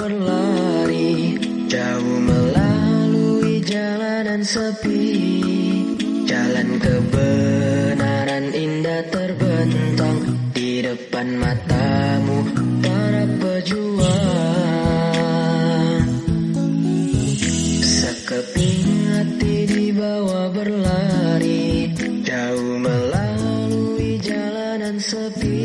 berlari, jauh melalui jalanan sepi. Jalan kebenaran indah terbentang di depan matamu, para pejuang. Sekeping hati dibawa berlari, jauh melalui jalanan sepi.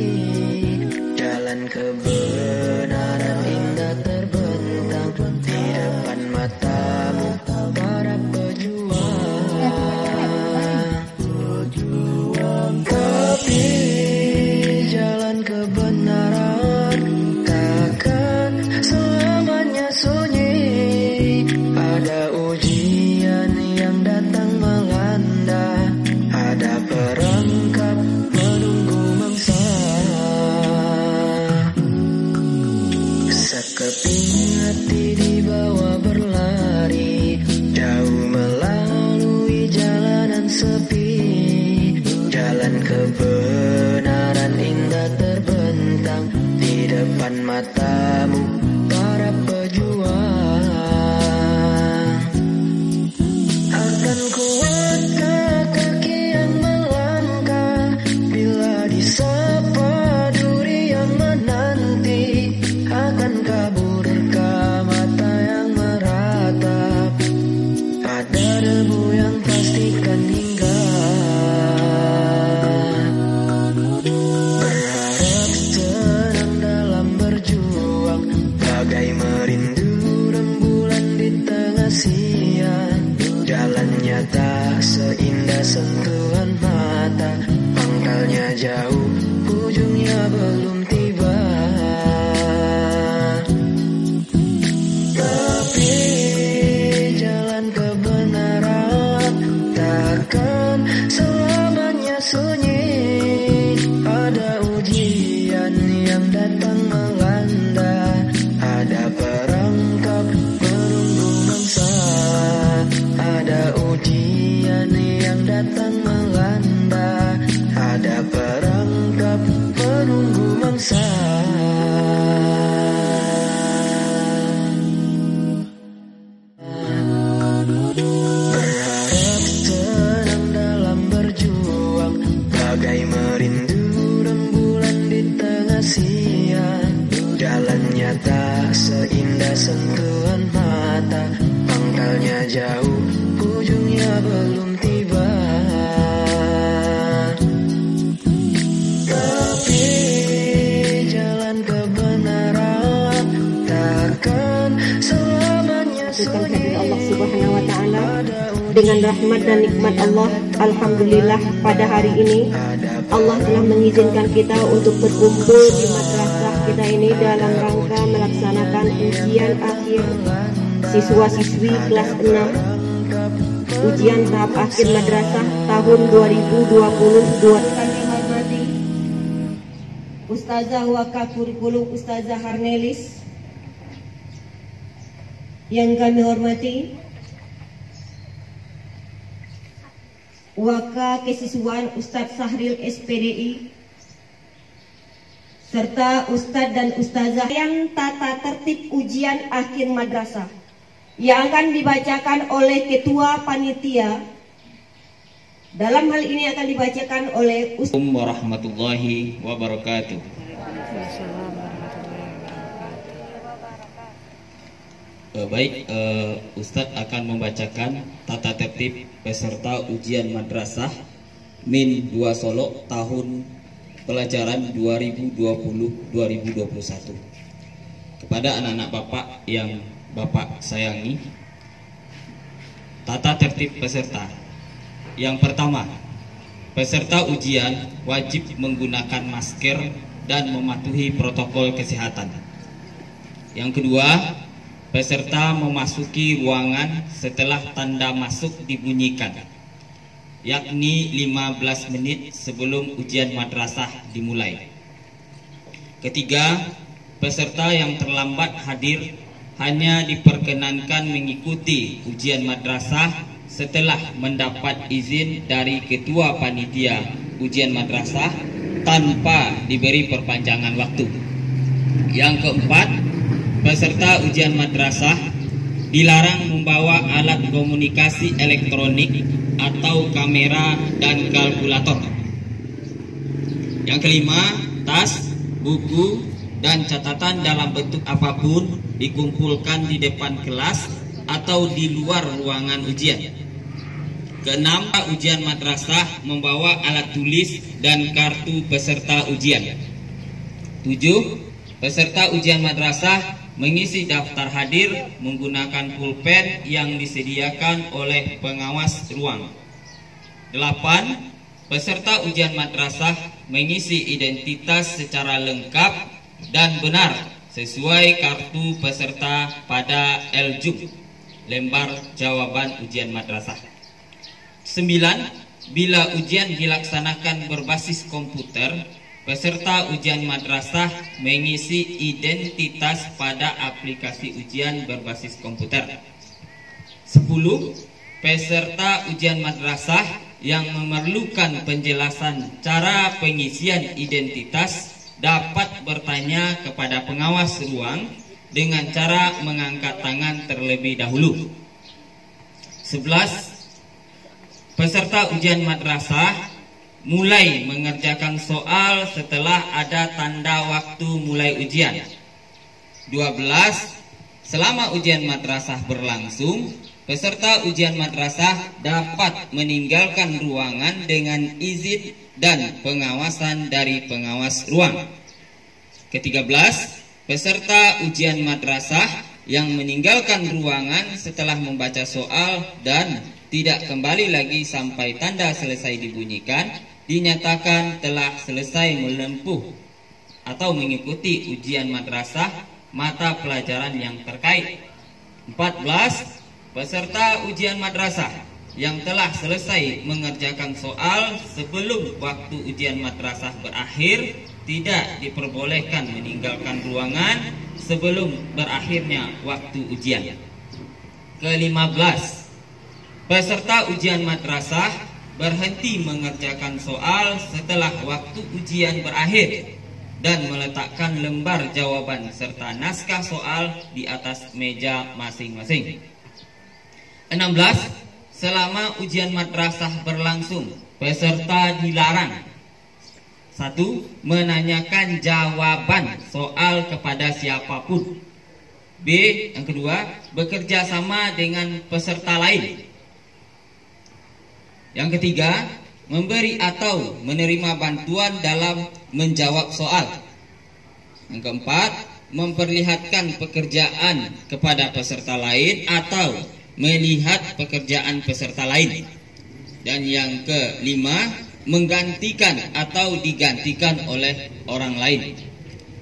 Jalan kebenaran indah terbentang di depan matamu, para pejuang. Tapi jalan kebenaran takkan selamanya sunyi. Ada ujian yang datang melanda, ada perangkap menunggu mangsa. Sekeping hati dibawa berlari, jauh melalui jalanan sepi. Jalan kebenaran indah terbentang di depan matamu, para pejuang. Akan kuatkah kaki yang melangkah bila disapa duri yang menanti? Akan kaburkah mata yang meratap pada debu yang pastikan hingga? Berharap tenang dalam berjuang, bagai merindu rembulan di tengah siang. Jalannya tak seindah sentuhan mata, pangkalnya jauh, ujungnya belum tiba. Tapi jalan kebenaran takkan selamanya sunyi. Ada ujian yang datang melanda, ada perangkap menunggu mangsa. Ada ujian yang datang melanda, ada perangkap menunggu mangsa. Berharap tenang dalam berjuang, bagai merindu rembulan di tengah siang. Jalannya tak seindah sentuhan mata, pangkalnya jauh, ujungnya belum tiba. Tapi jalan kebenaran takkan selamanya sunyi. Allah Subhanahu wa Ta'ala, dengan rahmat dan nikmat Allah, alhamdulillah pada hari ini Allah telah mengizinkan kita untuk berkumpul di madrasah kita ini dalam rangka melaksanakan ujian akhir siswa-siswi kelas 6, ujian tahap akhir madrasah tahun 2022. Kami hormati Ustazah Waka Kurikulum Ustazah Harnelis, yang kami hormati Waka Kesiswaan Ustadz Sahril SPDI, serta Ustadz dan Ustazah yang tata tertib ujian akhir madrasah yang akan dibacakan oleh Ketua Panitia. Dalam hal ini akan dibacakan oleh Assalamualaikum warahmatullahi wabarakatuh. Baik, Ustadz akan membacakan tata tertib peserta ujian madrasah Min 2 Solo tahun pelajaran 2020-2021. Kepada anak-anak Bapak yang Bapak sayangi, tata tertib peserta. Yang pertama, peserta ujian wajib menggunakan masker dan mematuhi protokol kesehatan. Yang kedua, peserta memasuki ruangan setelah tanda masuk dibunyikan, yakni 15 menit sebelum ujian madrasah dimulai. Ketiga, peserta yang terlambat hadir hanya diperkenankan mengikuti ujian madrasah setelah mendapat izin dari Ketua Panitia Ujian Madrasah tanpa diberi perpanjangan waktu. Yang keempat, peserta ujian madrasah dilarang membawa alat komunikasi elektronik atau kamera dan kalkulator. Yang kelima, tas, buku, dan catatan dalam bentuk apapun dikumpulkan di depan kelas atau di luar ruangan ujian. Keenam, ujian madrasah membawa alat tulis dan kartu peserta ujian. 7. Peserta ujian madrasah mengisi daftar hadir menggunakan pulpen yang disediakan oleh pengawas ruang. 8. Peserta ujian madrasah mengisi identitas secara lengkap dan benar sesuai kartu peserta pada L-Jum, lembar jawaban ujian madrasah. 9. Bila ujian dilaksanakan berbasis komputer, peserta ujian madrasah mengisi identitas pada aplikasi ujian berbasis komputer. 10. Peserta ujian madrasah yang memerlukan penjelasan cara pengisian identitas dapat bertanya kepada pengawas ruang dengan cara mengangkat tangan terlebih dahulu. 11. Peserta ujian madrasah mulai mengerjakan soal setelah ada tanda waktu mulai ujian. 12. Selama ujian madrasah berlangsung, peserta ujian madrasah dapat meninggalkan ruangan dengan izin dan pengawasan dari pengawas ruang. Ke-13, peserta ujian madrasah yang meninggalkan ruangan setelah membaca soal dan tidak kembali lagi sampai tanda selesai dibunyikan, dinyatakan telah selesai menempuh atau mengikuti ujian madrasah mata pelajaran yang terkait. 14. Peserta ujian madrasah yang telah selesai mengerjakan soal sebelum waktu ujian madrasah berakhir tidak diperbolehkan meninggalkan ruangan sebelum berakhirnya waktu ujian. Ke-15. Peserta ujian madrasah berhenti mengerjakan soal setelah waktu ujian berakhir dan meletakkan lembar jawaban serta naskah soal di atas meja masing-masing. 16. Selama ujian madrasah berlangsung, peserta dilarang: 1. Menanyakan jawaban soal kepada siapapun. B. Yang kedua, bekerja sama dengan peserta lain. Yang ketiga, memberi atau menerima bantuan dalam menjawab soal. Yang keempat, memperlihatkan pekerjaan kepada peserta lain atau melihat pekerjaan peserta lain. Dan yang kelima, menggantikan atau digantikan oleh orang lain.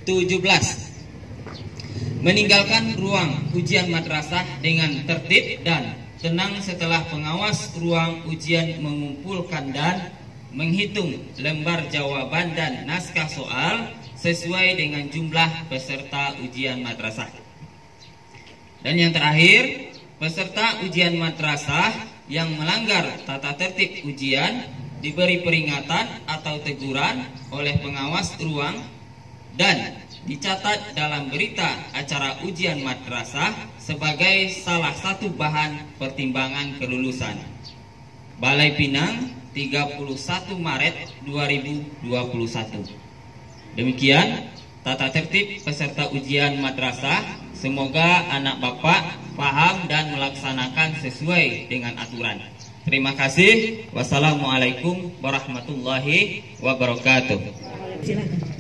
17. Meninggalkan ruang ujian madrasah dengan tertib dan tenang setelah pengawas ruang ujian mengumpulkan dan menghitung lembar jawaban dan naskah soal sesuai dengan jumlah peserta ujian madrasah. Dan yang terakhir, peserta ujian madrasah yang melanggar tata tertib ujian diberi peringatan atau teguran oleh pengawas ruang dan dicatat dalam berita acara ujian madrasah sebagai salah satu bahan pertimbangan kelulusan. Balai Pinang, 31 Maret 2021. Demikian tata tertib peserta ujian madrasah. Semoga anak bapak paham dan melaksanakan sesuai dengan aturan. Terima kasih. Wassalamualaikum warahmatullahi wabarakatuh. Silakan.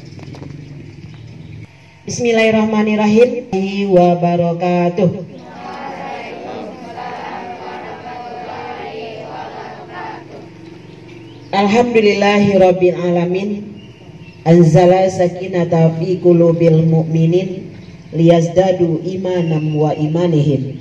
Bismillahirrahmanirrahim. Wabarakatuh. Alhamdulillahirabbil alamin. Anzala sakinata fi qulubil mu'minin liyazdadu imanam wa imanihim.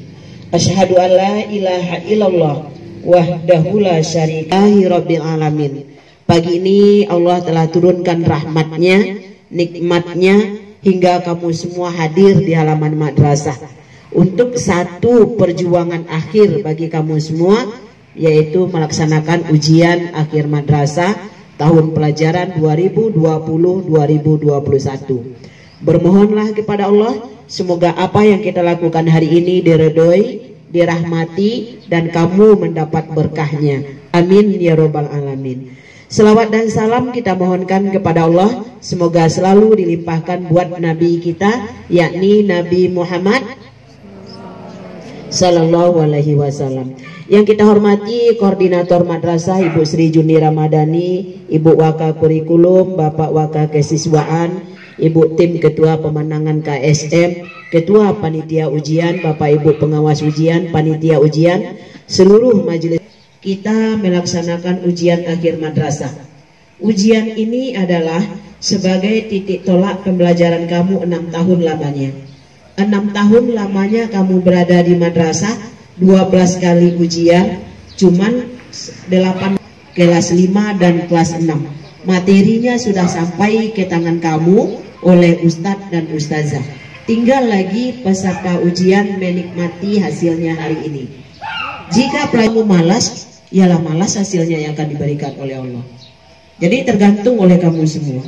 Asyhadu an la ilaha illallah wahdahu la syarikahi rabbil alamin. Pagi ini Allah telah turunkan rahmatnya, nikmatnya hingga kamu semua hadir di halaman madrasah untuk satu perjuangan akhir bagi kamu semua, yaitu melaksanakan ujian akhir madrasah tahun pelajaran 2020-2021. Bermohonlah kepada Allah, semoga apa yang kita lakukan hari ini diridhoi, dirahmati, dan kamu mendapat berkahnya. Amin ya robbal alamin. Selawat dan salam kita mohonkan kepada Allah, semoga selalu dilimpahkan buat Nabi kita, yakni Nabi Muhammad Sallallahu Alaihi Wasallam. Yang kita hormati Koordinator Madrasah Ibu Sri Juni Ramadhani, Ibu Waka Kurikulum, Bapak Waka Kesiswaan, Ibu Tim Ketua Pemenangan KSM, Ketua Panitia Ujian, Bapak Ibu Pengawas Ujian, Panitia Ujian, seluruh majelis. Kita melaksanakan ujian akhir madrasah. Ujian ini adalah sebagai titik tolak pembelajaran kamu 6 tahun lamanya. 6 tahun lamanya kamu berada di madrasah, 12 kali ujian, cuman 8 kelas 5 dan kelas 6. Materinya sudah sampai ke tangan kamu oleh ustadz dan ustazah. Tinggal lagi peserta ujian menikmati hasilnya hari ini. Jika pelajaranmu malas, ialah malas hasilnya yang akan diberikan oleh Allah. Jadi tergantung oleh kamu semua.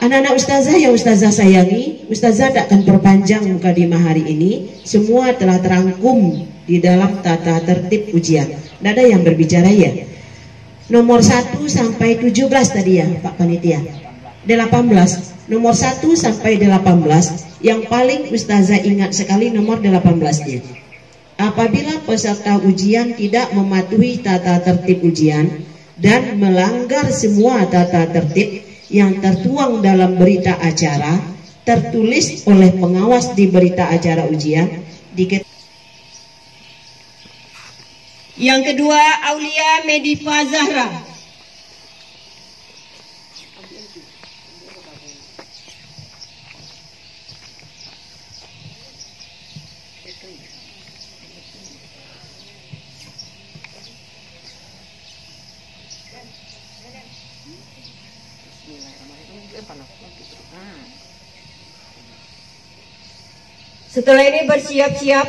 Anak-anak ustazah yang ustazah sayangi, ustazah tak akan perpanjang mukadimah hari ini. Semua telah terangkum di dalam tata tertib ujian. Tidak ada yang berbicara ya. Nomor 1 sampai 17 tadi ya Pak Panitia. 18. Nomor 1 sampai 18. Yang paling ustazah ingat sekali nomor 18-nya. Apabila peserta ujian tidak mematuhi tata tertib ujian dan melanggar semua tata tertib yang tertuang dalam berita acara, tertulis oleh pengawas di berita acara ujian, Yang kedua, Aulia Medifa Zahra. Setelah ini bersiap-siap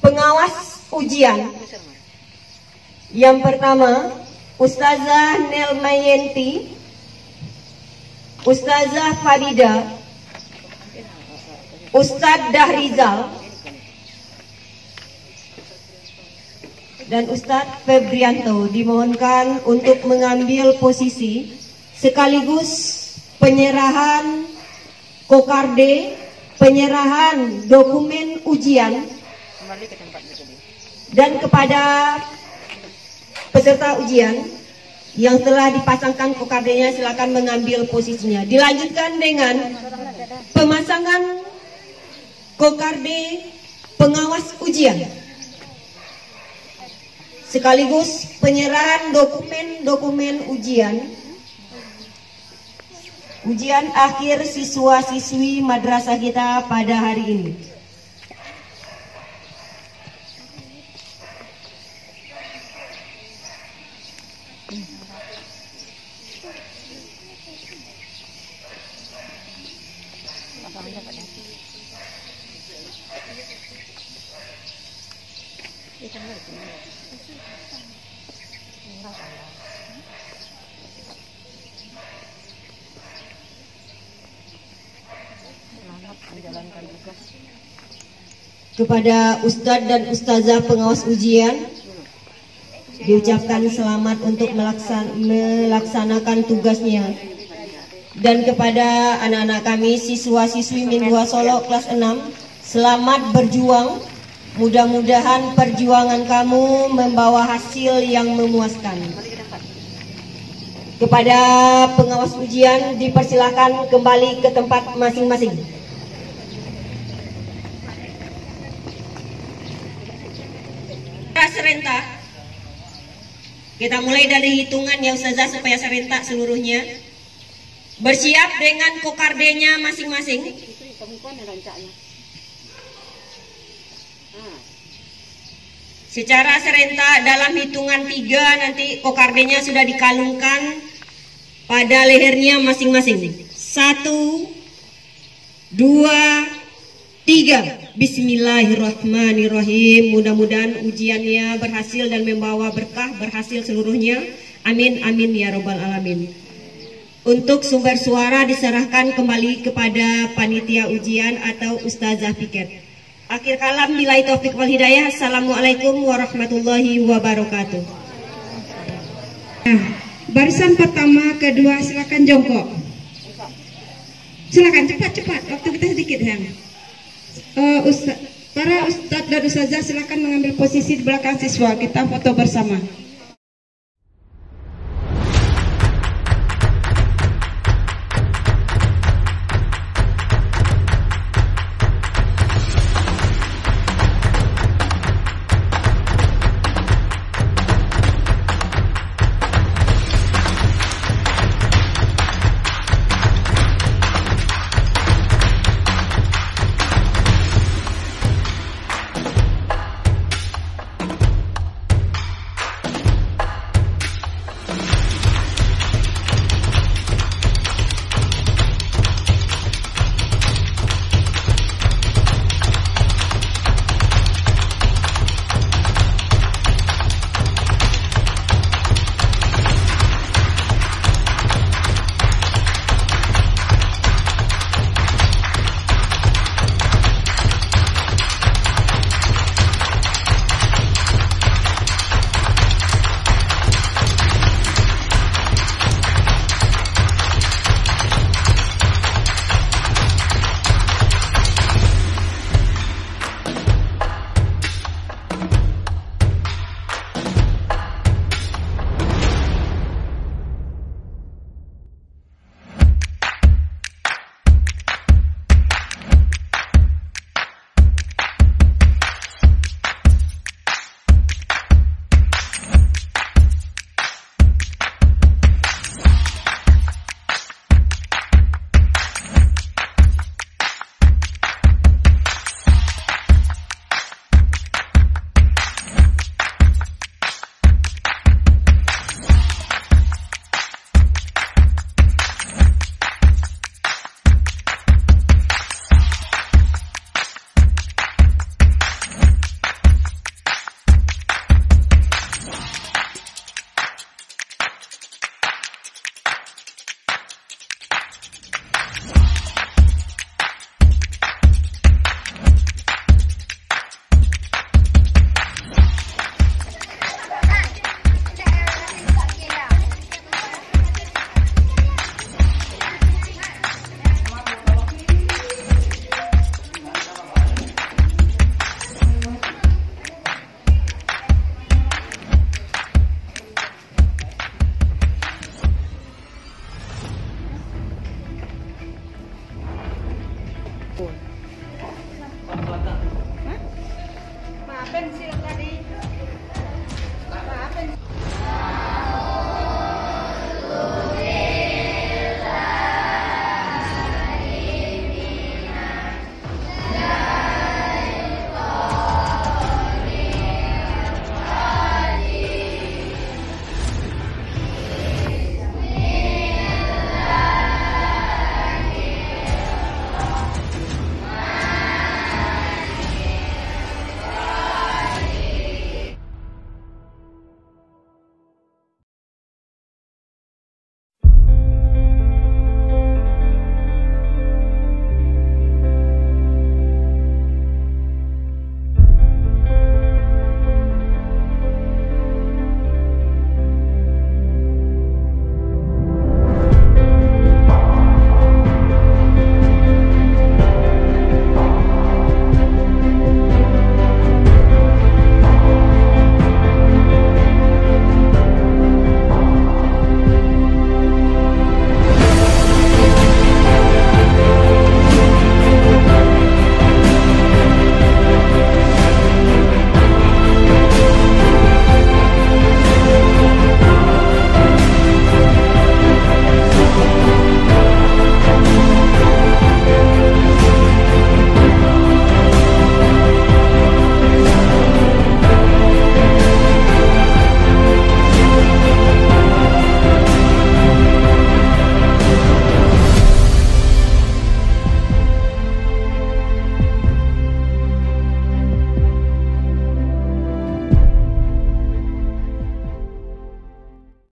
pengawas ujian. Yang pertama, Ustazah Nelmayenti, Ustazah Farida, Ustadz Dahrizal, dan Ustadz Febrianto dimohonkan untuk mengambil posisi sekaligus penyerahan kokarde, penyerahan dokumen ujian, dan kepada peserta ujian yang telah dipasangkan kokardenya silakan mengambil posisinya. Dilanjutkan dengan pemasangan kokarde pengawas ujian sekaligus penyerahan dokumen-dokumen ujian akhir siswa-siswi madrasah kita pada hari ini. Kepada Ustadz dan Ustazah pengawas ujian diucapkan selamat untuk melaksanakan tugasnya. Dan kepada anak-anak kami siswa-siswi Min 2 Solo kelas 6, selamat berjuang. Mudah-mudahan perjuangan kamu membawa hasil yang memuaskan. Kepada pengawas ujian dipersilakan kembali ke tempat masing-masing. Serentak, kita mulai dari hitungan ya Ustazah supaya serentak seluruhnya. Bersiap dengan kokardenya masing-masing. Secara serentak dalam hitungan 3 nanti kokardenya sudah dikalungkan pada lehernya masing-masing. 1, 2, 3. Bismillahirrahmanirrahim. Mudah-mudahan ujiannya berhasil dan membawa berkah, berhasil seluruhnya. Amin, amin ya robbal alamin. Untuk sumber suara diserahkan kembali kepada panitia ujian atau Ustazah Piket. Akhir kalam, billahi taufik wal hidayah. Assalamualaikum warahmatullahi wabarakatuh. Nah, barisan pertama, kedua silakan jongkok. Silakan cepat-cepat, waktu kita sedikit ya. Para ustadz dan ustazah silakan mengambil posisi di belakang siswa, kita foto bersama.